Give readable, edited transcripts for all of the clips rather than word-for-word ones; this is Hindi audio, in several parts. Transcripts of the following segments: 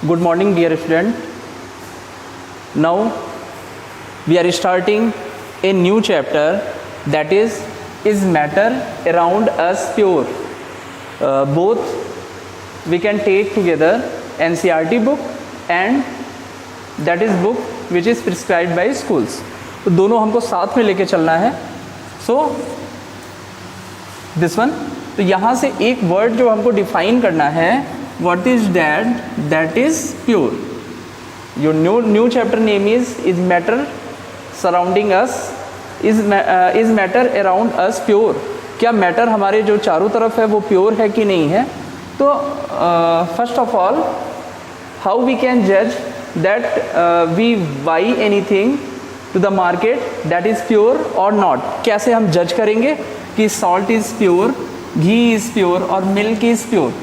Good morning, dear student. Now we are starting a new chapter, that is matter around us pure? Both we can take together NCERT book and that is book which is prescribed by schools. तो दोनों हमको साथ में लेके चलना है. So this one. तो यहाँ से एक वर्ड जो हमको डिफाइन करना है, what is that is pure. Your new chapter name is matter surrounding us, is matter around us pure. क्या मैटर हमारे जो चारों तरफ है वो प्योर है कि नहीं है. तो first of all how we can जज that we buy anything to the market that is pure और नॉट. कैसे हम जज करेंगे कि salt is pure, ghee is pure और मिल्क इज़ प्योर.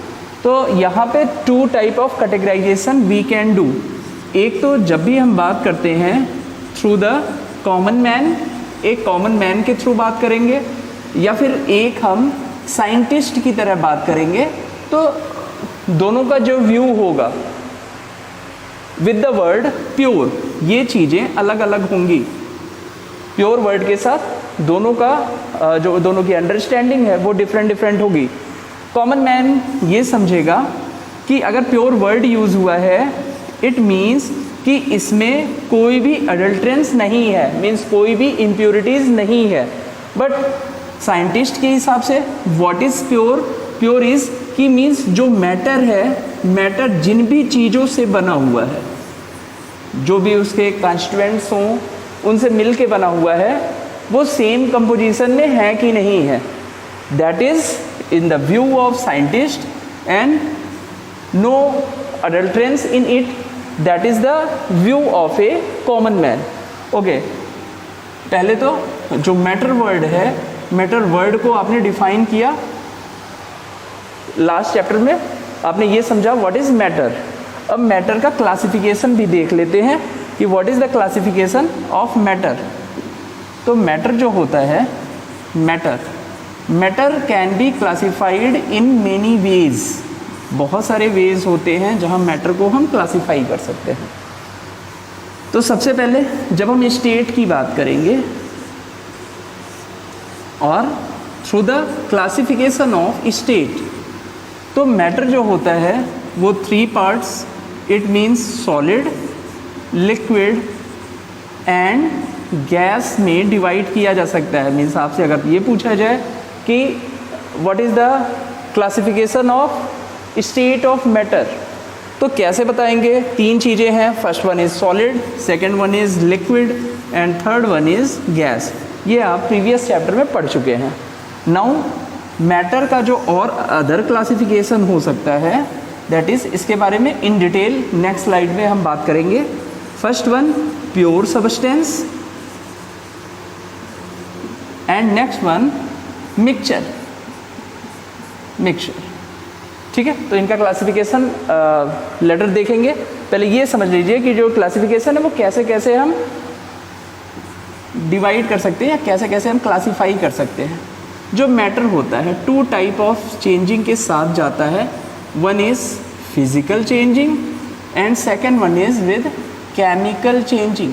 तो यहाँ पे two type of categorization we can do. एक तो जब भी हम बात करते हैं थ्रू द कॉमन मैन, एक कॉमन मैन के थ्रू बात करेंगे, या फिर एक हम साइंटिस्ट की तरह बात करेंगे. तो दोनों का जो व्यू होगा विद द वर्ड प्योर, ये चीज़ें अलग अलग होंगी. प्योर वर्ड के साथ दोनों का जो दोनों की अंडरस्टैंडिंग है वो डिफरेंट होगी. कॉमन मैन ये समझेगा कि अगर प्योर वर्ड यूज़ हुआ है इट मीन्स कि इसमें कोई भी अडल्ट्रेंस नहीं है, मीन्स कोई भी इम्प्योरिटीज़ नहीं है. बट साइंटिस्ट के हिसाब से what is pure, pure is कि मीन्स जो मैटर है, मैटर जिन भी चीज़ों से बना हुआ है, जो भी उसके कॉन्स्टिट्यूएंट्स हों उनसे मिल के बना हुआ है, वो सेम कंपोजिशन में है कि नहीं है. That is in the view of scientist and no adulterance in it. That is the view of a common man. Okay, पहले तो जो मैटर वर्ड है, मैटर वर्ड को आपने डिफाइन किया लास्ट चैप्टर में. आपने ये समझा व्हाट इज मैटर. अब मैटर का क्लासिफिकेशन भी देख लेते हैं कि what is the classification of matter. तो मैटर जो होता है, matter can be classified in many ways. बहुत सारे वेज होते हैं जहां मैटर को हम क्लासिफाई कर सकते हैं. तो सबसे पहले जब हम स्टेट की बात करेंगे और through the classification of state, तो मैटर जो होता है वो three parts, it means solid, liquid and gas में डिवाइड किया जा सकता है. मीन्स आपसे अगर ये पूछा जाए कि what is the classification of state of matter, तो कैसे बताएंगे. तीन चीज़ें हैं. First one is solid, second one is liquid and third one is gas. ये आप प्रीवियस चैप्टर में पढ़ चुके हैं. नाउ मैटर का जो और अदर क्लासिफिकेशन हो सकता है, दैट इज़ इसके बारे में इन डिटेल नेक्स्ट स्लाइड में हम बात करेंगे. First one pure substance and next one mixture. ठीक है, तो इनका क्लासिफिकेशन लेटर देखेंगे. पहले ये समझ लीजिए कि जो क्लासिफिकेशन है वो कैसे कैसे हम डिवाइड कर सकते हैं या कैसे कैसे हम क्लासिफाई कर सकते हैं. जो मैटर होता है टू टाइप ऑफ चेंजिंग के साथ जाता है. One is physical changing and second one is with chemical changing.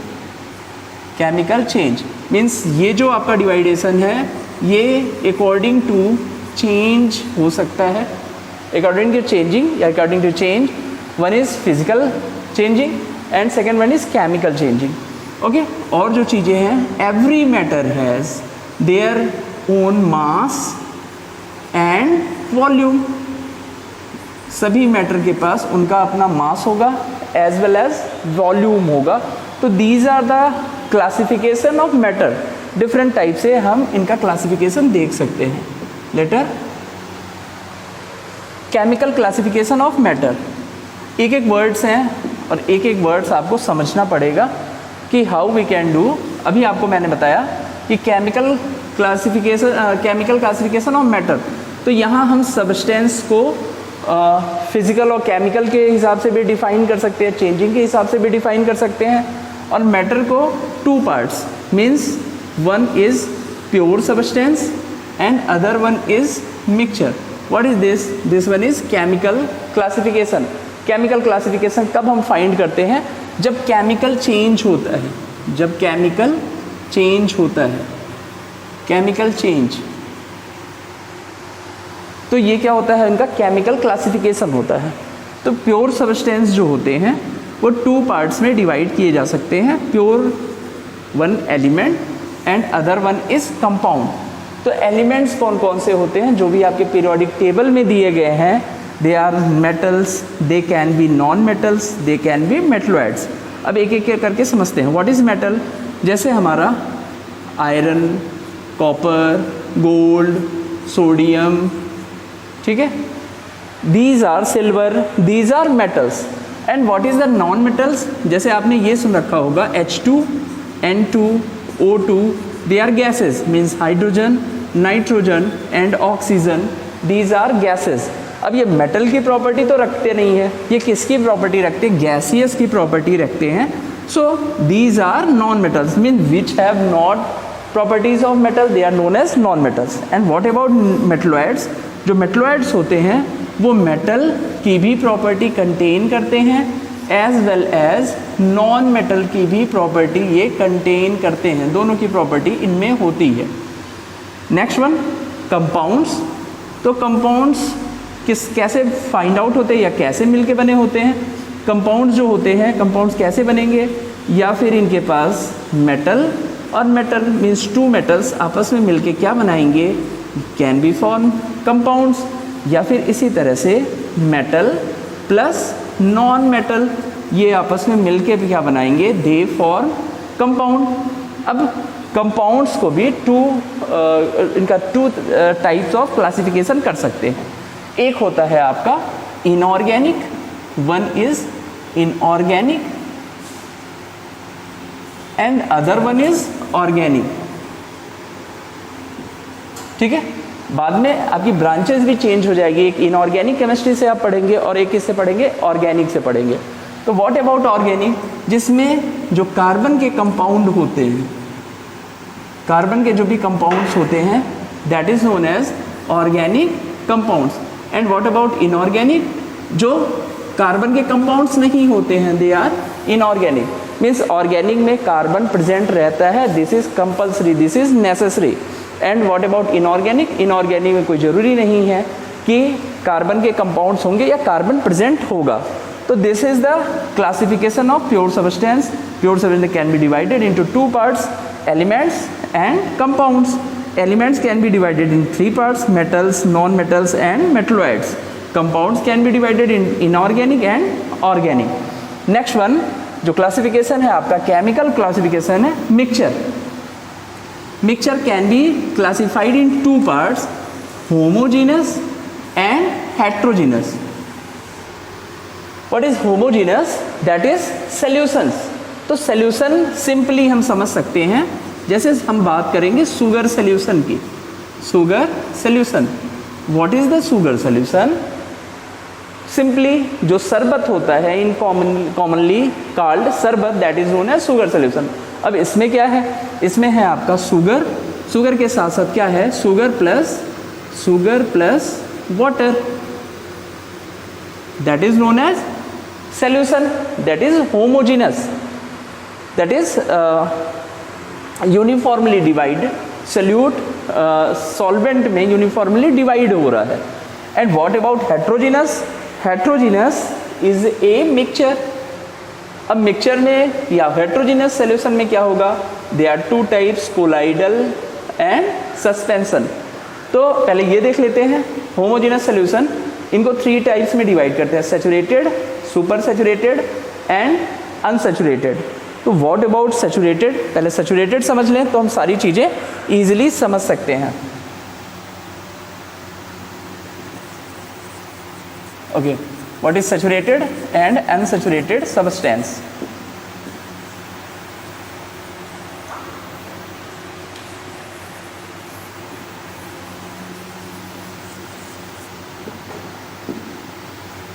Chemical change means ये जो आपका डिवाइडेशन है ये अकॉर्डिंग टू चेंज हो सकता है, अकॉर्डिंग टू चेंजिंग या according to change. One is physical changing and second one is chemical changing. Okay, और जो चीज़ें हैं, every matter has their own mass and volume. सभी मैटर के पास उनका अपना मास होगा एज वेल एज वॉल्यूम होगा. तो these are the classification of matter. Different type से हम इनका क्लासिफिकेशन देख सकते हैं. Later chemical classification of matter. एक एक वर्ड्स हैं और एक एक वर्ड्स आपको समझना पड़ेगा कि हाउ वी कैन डू. अभी आपको मैंने बताया कि केमिकल क्लासिफिकेशन ऑफ मैटर. तो यहाँ हम सब्सटेंस को फिजिकल और केमिकल के हिसाब से भी डिफाइन कर सकते हैं, चेंजिंग के हिसाब से भी डिफाइन कर सकते हैं. और मैटर को two parts means one is pure substance and other one is mixture. What is this? This one is chemical classification. Chemical classification कब हम फाइंड करते हैं? जब केमिकल चेंज होता है, जब केमिकल चेंज होता है, केमिकल चेंज, तो ये क्या होता है? इनका केमिकल क्लासिफिकेशन होता है। तो प्योर सब्सटेंस जो होते हैं वो 2 पार्ट्स में डिवाइड किए जा सकते हैं, pure one element and other one is compound. तो एलिमेंट्स कौन कौन से होते हैं जो भी आपके पीरियोडिक टेबल में दिए गए हैं? They are metals, they can be non metals, they can be metalloids. अब एक एक करके समझते हैं। What is metal? जैसे हमारा आयरन, कॉपर, गोल्ड, सोडियम, ठीक है, these are silver, these are metals. And what is the non metals? जैसे आपने ये सुन रखा होगा H2, N2, O2, they are gases, means hydrogen, nitrogen and oxygen, these are gases. अब ये मेटल की प्रॉपर्टी तो रखते नहीं है, ये किसकी प्रॉपर्टी रखते हैं? गैसियस की प्रॉपर्टी रखते हैं। So these are non metals, mean which have not properties of metal, they are known as non metals. And what about metalloids? जो मेटलॉइड्स होते हैं वो मेटल की भी प्रॉपर्टी कंटेन करते हैं as well as non metal की भी प्रॉपर्टी ये कंटेन करते हैं, दोनों की प्रॉपर्टी इनमें होती है। Next one, compounds. तो कंपाउंड्स कैसे फाइंड आउट होते हैं या कैसे मिलके बने होते हैं? कंपाउंड्स जो होते हैं, कंपाउंड्स कैसे बनेंगे? या फिर इनके पास मेटल और मेटल मीन्स 2 मेटल्स आपस में मिलके क्या बनाएंगे? Can be form compounds. या फिर इसी तरह से मेटल प्लस नॉन मेटल ये आपस में मिलके भी क्या बनाएंगे? They form compound. अब कंपाउंड्स को भी इनका 2 टाइप्स ऑफ क्लासिफिकेशन कर सकते हैं। एक होता है आपका inorganic, one is inorganic and other one is organic, ठीक है। बाद में आपकी ब्रांचेस भी चेंज हो जाएगी, एक इनऑर्गेनिक केमिस्ट्री से आप पढ़ेंगे और एक किससे पढ़ेंगे? ऑर्गेनिक से पढ़ेंगे। तो व्हाट अबाउट ऑर्गेनिक? जिसमें जो कार्बन के कंपाउंड होते हैं, कार्बन के जो भी कंपाउंड्स होते हैं that is known as organic compounds. And what about inorganic? जो कार्बन के कंपाउंड्स नहीं होते हैं, they are inorganic. Means organic में कार्बन प्रेजेंट रहता है, this is compulsory, this is necessary. And what about inorganic? Inorganic में कोई ज़रूरी नहीं है कि कार्बन के कंपाउंड्स होंगे या कार्बन प्रेजेंट होगा। तो this is the classification of pure substance. Pure substance can be divided into 2 parts, elements and compounds. Elements can be divided in 3 parts, metals, non-metals and metalloids. Compounds can be divided in inorganic and organic. Next one जो क्लासिफिकेशन है आपका केमिकल क्लासिफिकेशन है mixture. Mixture can be classified in 2 parts, homogeneous and heterogeneous. What is homogeneous? That is solutions. तो solution सिंपली हम समझ सकते हैं, जैसे हम बात करेंगे शुगर सॉल्यूशन की। Sugar solution, what is the sugar solution? Simply जो शरबत होता है in commonly called sharbat, that is known as sugar solution. अब इसमें क्या है? इसमें है आपका शुगर, शुगर के साथ साथ क्या है? Sugar plus water, that is known as solution, that is homogeneous, that is uniformly divide, solute solvent में यूनिफॉर्मली डिवाइड हो रहा है। And what about heterogeneous? Heterogeneous is a mixture. अब मिक्सचर में या हेट्रोजीनस सॉल्यूशन में क्या होगा? They are 2 types, colloidal and suspension. तो पहले ये देख लेते हैं होमोजेनस सॉल्यूशन, इनको 3 टाइप्स में डिवाइड करते हैं, saturated, super saturated and unsaturated. तो व्हाट अबाउट सैचुरेटेड? पहले सैचुरेटेड समझ लें तो हम सारी चीज़ें ईजिली समझ सकते हैं। Okay, what is saturated and unsaturated substance?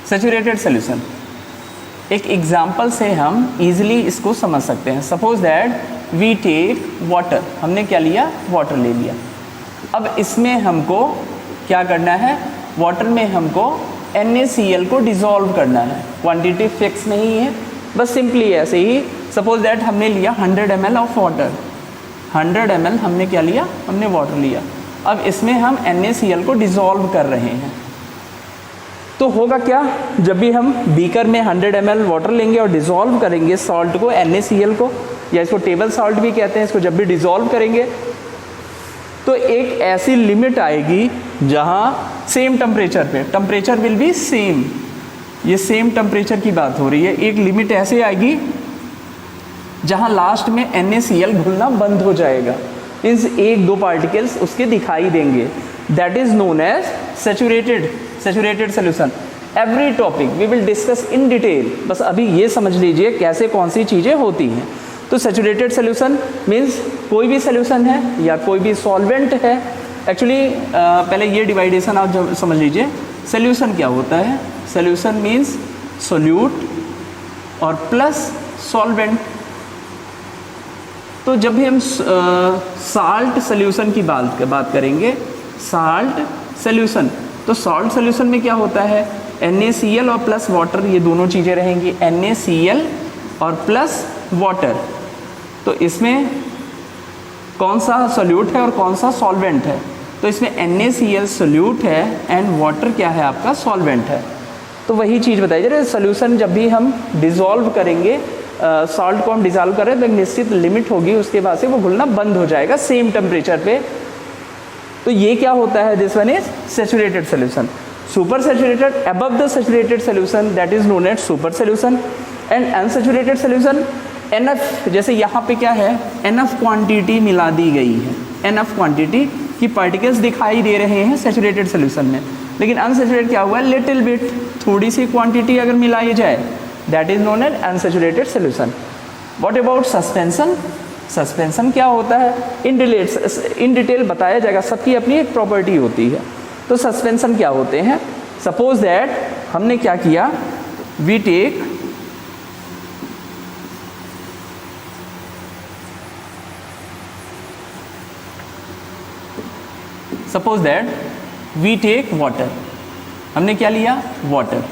Saturated solution एक एग्जाम्पल से हम इजीली इसको समझ सकते हैं। Suppose that we take water, हमने क्या लिया? वाटर ले लिया। अब इसमें हमको क्या करना है? वाटर में हमको NaCl को डिसॉल्व करना है। क्वांटिटी फिक्स नहीं है, बस सिंपली ऐसे ही सपोज दैट हमने लिया 100 ml ऑफ वाटर, 100 ml हमने क्या लिया, हमने वाटर लिया। अब इसमें हम NaCl को डिसॉल्व कर रहे हैं, तो होगा क्या, जब भी हम बीकर में 100 ml वाटर लेंगे और डिसॉल्व करेंगे सॉल्ट को, NaCl को, या इसको टेबल सॉल्ट भी कहते हैं, इसको जब भी डिसॉल्व करेंगे तो एक ऐसी लिमिट आएगी जहाँ सेम टेम्परेचर पे, टेम्परेचर विल बी सेम, ये सेम टेम्परेचर की बात हो रही है, एक लिमिट ऐसे आएगी जहाँ लास्ट में NaCl घुलना बंद हो जाएगा, मीन्स एक दो पार्टिकल्स उसके दिखाई देंगे, that is known as saturated solution. Every topic we will discuss in detail, बस अभी ये समझ लीजिए कैसे कौन सी चीज़ें होती हैं। तो सैचुरेटेड सोल्यूशन मीन्स कोई भी सोल्यूशन है या कोई भी सॉल्वेंट है। एक्चुअली पहले ये डिवाइडेशन आप जब समझ लीजिए, सोल्यूशन क्या होता है, सोल्यूशन मीन्स सोल्यूट और प्लस सॉल्वेंट। तो जब भी हम साल्ट सोल्यूशन की बात करेंगे, साल्ट सोल्यूशन, तो सॉल्ट सोल्यूशन में क्या होता है, NaCl और प्लस वाटर, ये दोनों चीज़ें रहेंगी, NaCl और प्लस वाटर। तो इसमें कौन सा सोल्यूट है और कौन सा सॉल्वेंट है, तो इसमें NaCl सोल्यूट है एंड वाटर क्या है आपका, सॉल्वेंट है। तो वही चीज़ बताई जा रही है, सोल्यूशन जब भी हम डिसॉल्व करेंगे, सॉल्ट को हम डिसॉल्व करें तो एक निश्चित लिमिट होगी, उसके बाद से वो घुलना बंद हो जाएगा सेम टेम्परेचर पे। तो ये क्या होता है, this one is saturated solution. Super saturated, above the saturated solution, that is known as super solution. And unsaturated solution, enough, जैसे यहाँ पे क्या है, एनफ क्वांटिटी मिला दी गई है, एनफ क्वांटिटी की पार्टिकल्स दिखाई दे रहे हैं सैचुरेटेड सोल्यूशन में, लेकिन अनसैचुरेटेड क्या हुआ, लिटिल बिट, थोड़ी सी क्वांटिटी अगर मिलाई जाए, that is known as unsaturated solution. What about suspension, suspension क्या होता है, इन डिटेल बताया जाएगा, सबकी अपनी एक प्रॉपर्टी होती है। तो सस्पेंशन क्या होते हैं, सपोज दैट हमने क्या किया, we take suppose that we take water, हमने क्या लिया, वाटर,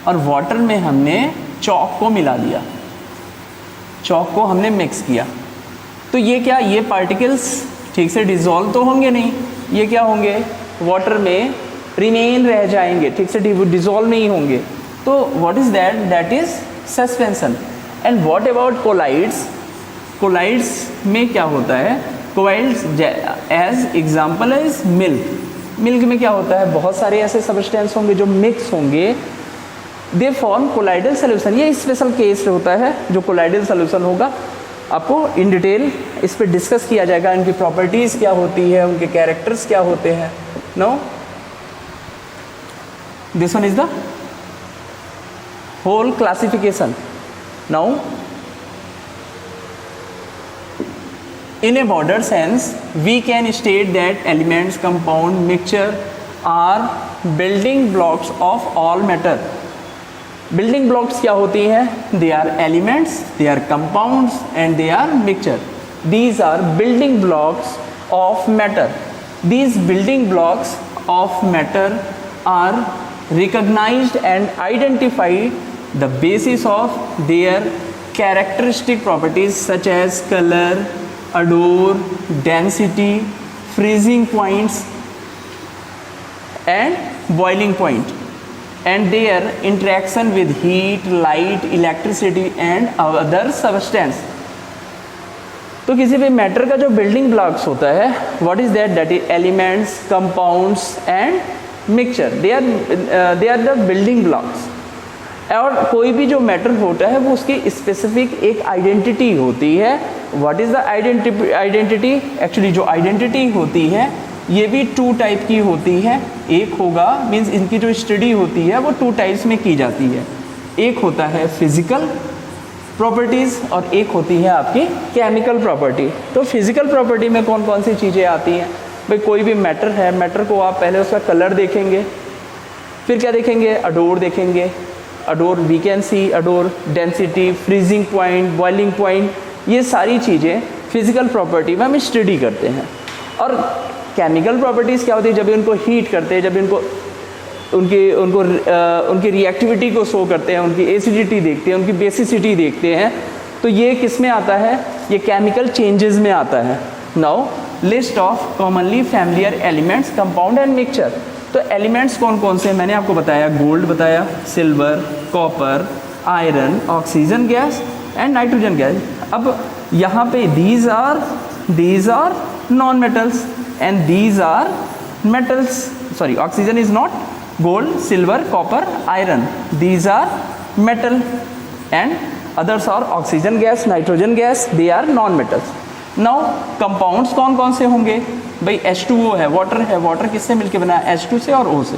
और वाटर में हमने चॉक को मिला दिया, चॉक को हमने मिक्स किया। तो ये क्या, ये पार्टिकल्स ठीक से डिसॉल्व तो होंगे नहीं, ये क्या होंगे, वाटर में रिमेन रह जाएंगे, ठीक से डिसॉल्व नहीं होंगे। तो what is that, that is suspension. And what about colloids, colloids में क्या होता है, colloids as example is milk, milk में क्या होता है, बहुत सारे ऐसे सब्सटेंस होंगे जो मिक्स होंगे, दे फॉर्म कोलाइडल सोल्यूशन। ये स्पेशल केस होता है जो कोलाइडल सोल्यूशन होगा, आपको इन डिटेल इस पर डिस्कस किया जाएगा, इनकी प्रॉपर्टीज़ क्या होती है, उनके कैरेक्टर्स क्या होते हैं। No, this one is the whole classification. Now in a broader sense we can state that elements, compound, mixture are building blocks of all matter. building blocks क्या होती हैं, they are elements, they are compounds and they are mixture. These are building blocks of matter. These building blocks of matter are recognized and identified the basis of their characteristic properties such as color, odor, density, freezing points and boiling point, and their interaction with heat, light, electricity and other substance. तो किसी भी मैटर का जो बिल्डिंग ब्लॉक्स होता है, what is that, that is elements, compounds and mixture, they are the building blocks. और कोई भी जो मैटर होता है वो उसकी स्पेसिफिक एक आइडेंटिटी होती है। What is the identity, actually जो आइडेंटिटी होती है ये भी टू टाइप की होती है। एक होगा, मीन्स इनकी जो स्टडी होती है वो टू टाइप्स में की जाती है। एक होता है फिजिकल प्रॉपर्टीज़ और एक होती है आपकी केमिकल प्रॉपर्टी। तो फिजिकल प्रॉपर्टी में कौन कौन सी चीज़ें आती हैं, भाई कोई भी मैटर है, मैटर को आप पहले उसका कलर देखेंगे, फिर क्या देखेंगे, अडोर देखेंगे, odour we can see odour, density, freezing point, boiling point, ये सारी चीज़ें फिजिकल प्रॉपर्टी में हम स्टडी करते हैं। और केमिकल प्रॉपर्टीज़ क्या होती है, जब इनको हीट करते हैं, जब इनको उनकी रिएक्टिविटी को शो करते हैं, उनकी एसिडिटी देखते हैं, उनकी बेसिसिटी देखते हैं। तो ये किस में आता है? ये केमिकल चेंजेस में आता है। Now list of commonly familiar elements, compound and mixture. तो एलिमेंट्स कौन कौन से हैं मैंने आपको बताया, गोल्ड बताया, silver, copper, iron, oxygen gas and nitrogen gas. अब यहाँ पे these are non metals and these are metals. Sorry, oxygen is not gold, silver, copper, iron. These are metal and others are oxygen gas, nitrogen gas. They are non-metals. Now compounds कौन कौन से होंगे भाई? H2O है, वाटर है, वाटर किससे मिलके बना है? H2 से और O से।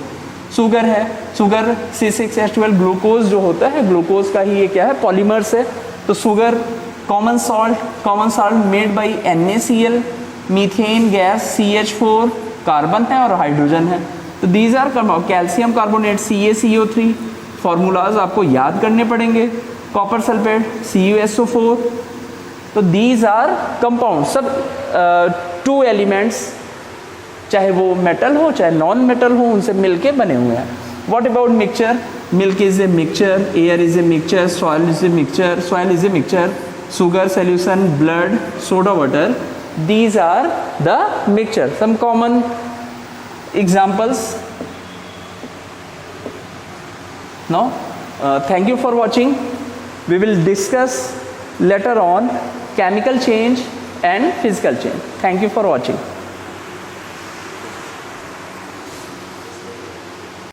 शुगर है, शुगर C6H12, ग्लूकोज जो होता है, ग्लूकोज का ही ये क्या है? पॉलीमर्स है। तो sugar, common salt made by NaCl, methane gas CH4, carbon है और हाइड्रोजन है। तो these are calcium carbonate CaCO3, formulas आपको याद करने पड़ेंगे। Copper sulphate CuSO4। तो दीज आर कंपाउंड, सब 2 एलिमेंट्स, चाहे वो मेटल हो चाहे नॉन मेटल हो, उनसे मिलके बने हुए हैं। What about mixture? Milk is a mixture, air is a mixture, soil is a mixture, sugar solution, blood, soda water. These are the mixture. Some common examples. Now, thank you for watching. We will discuss later on chemical change and physical change. Thank you for watching.